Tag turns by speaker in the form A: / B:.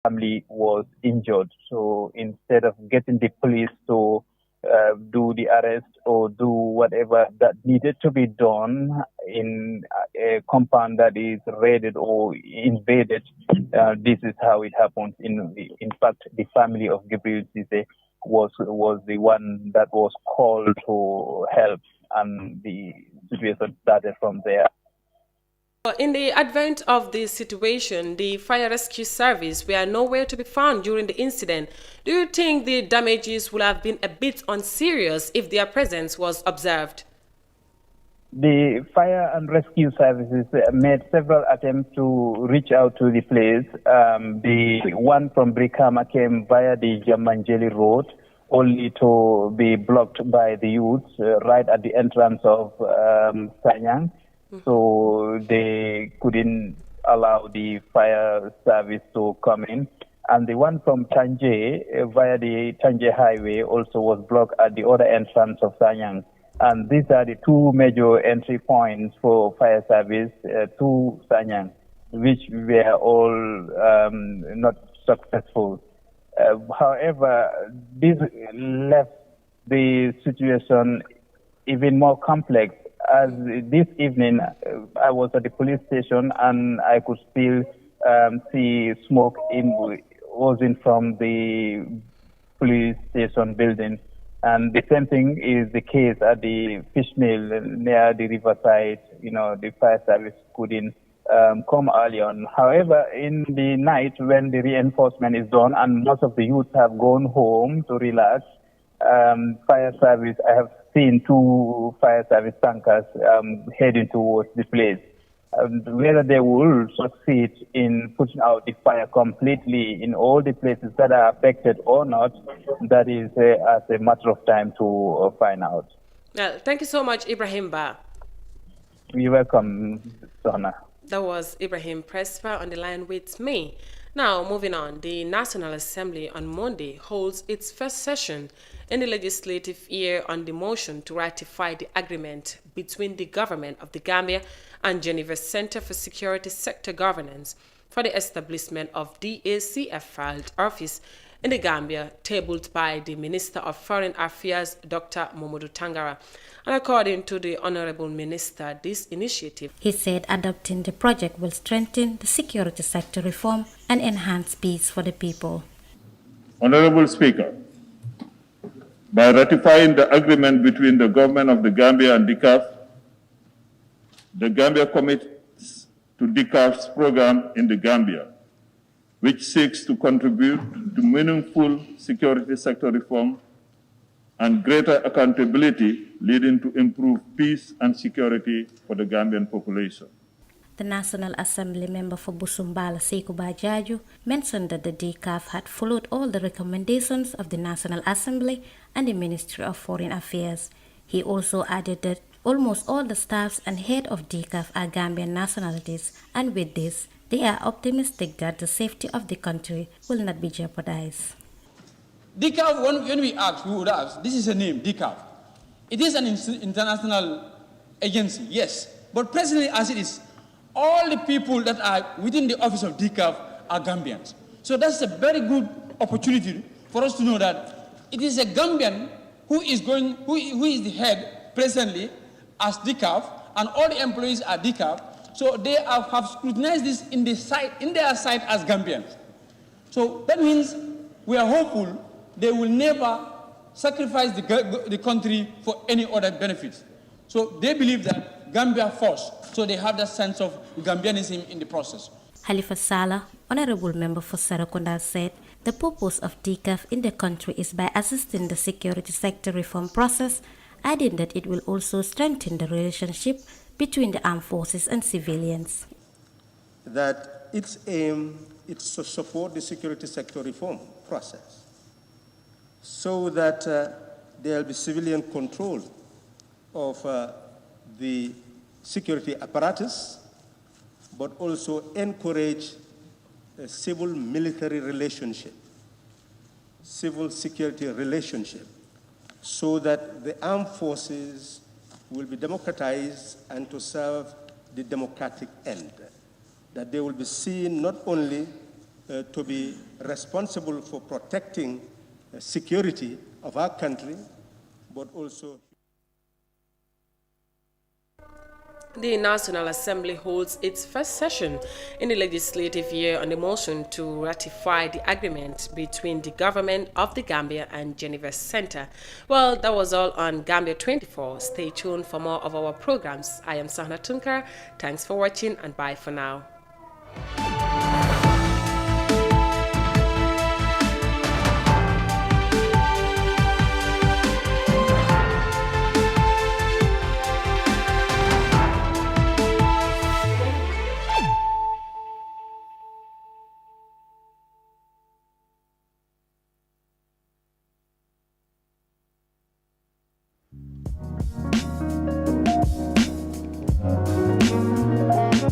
A: family was injured. So instead of getting the police to do the arrest or do whatever that needed to be done in a compound that is raided or invaded, this is how it happens. In fact, the family of Gabriel Cisse was the one that was called to help, and the situation started from there.
B: In the advent of this situation, the fire rescue service were nowhere to be found during the incident. Do you think the damages would have been a bit unserious if their presence was observed?
A: The fire and rescue services made several attempts to reach out to the place. The one from Brikama came via the Jamanjeli Road, only to be blocked by the youths right at the entrance of Sanyang. So they couldn't allow the fire service to come in. And the one from Tanje via the Tanje Highway also was blocked at the other entrance of Sanyang. And these are the two major entry points for fire service to Sanyang, which were all not successful. However, this left the situation even more complex. As this evening, I was at the police station and I could still see smoke oozing from the police station building. And the same thing is the case at the fish mill near the riverside. The fire service couldn't come early on. However, in the night when the reinforcement is done and most of the youths have gone home to relax, fire service, I have seen two fire service tankers heading towards the place. Whether they will succeed in putting out the fire completely in all the places that are affected or not, that is as a matter of time to find out.
B: Well, thank you so much, Ibrahim Ba.
A: You're welcome, Sona.
B: That was Ibrahim Prespa on the line with me. Now, moving on, the National Assembly on Monday holds its first session in the legislative year on the motion to ratify the agreement between the government of the Gambia and Geneva Center for Security Sector Governance for the establishment of DACF filed office in the Gambia, tabled by the Minister of Foreign Affairs, Dr. Momodu Tangara. And according to the Honorable Minister, this initiative,
C: he said, adopting the project will strengthen the security sector reform and enhance peace for the people.
D: Honorable Speaker, by ratifying the agreement between the government of the Gambia and DCAF, the Gambia commits to DCAF's program in the Gambia, which seeks to contribute to meaningful security sector reform and greater accountability, leading to improved peace and security for the Gambian population.
C: The National Assembly member for Busumbala, Sekuba Jaju, mentioned that the DCAF had followed all the recommendations of the National Assembly and the Ministry of Foreign Affairs. He also added that almost all the staffs and head of DCAF are Gambian nationalities, and with this, they are optimistic that the safety of the country will not be jeopardized.
E: DCAF, when we ask, we would ask, this is a name, DCAF. It is an international agency, yes, but presently as it is, all the people that are within the office of DCAF are Gambians. So that's a very good opportunity for us to know that it is a Gambian who is the head presently as DCAF, and all the employees are DCAF. So they have scrutinized this in their side as Gambians. So that means we are hopeful they will never sacrifice the country for any other benefits. So they believe that Gambia first, so they have that sense of Gambianism in the process.
C: Halifa Saleh, Honorable Member for Sarakunda, said the purpose of DCAF in the country is by assisting the security sector reform process, adding that it will also strengthen the relationship between the armed forces and civilians.
F: That its aim is to support the security sector reform process so that there will be civilian control of the security apparatus, but also encourage a civil-military relationship, civil security relationship, so that the armed forces will be democratized and to serve the democratic end, that they will be seen not only to be responsible for protecting the security of our country, but also.
B: The National Assembly holds its first session in the legislative year on the motion to ratify the agreement between the government of the Gambia and Geneva Center. Well, that was all on Gambia24. Stay tuned for more of our programs. I am Sahna Tunkar. Thanks for watching and bye for now.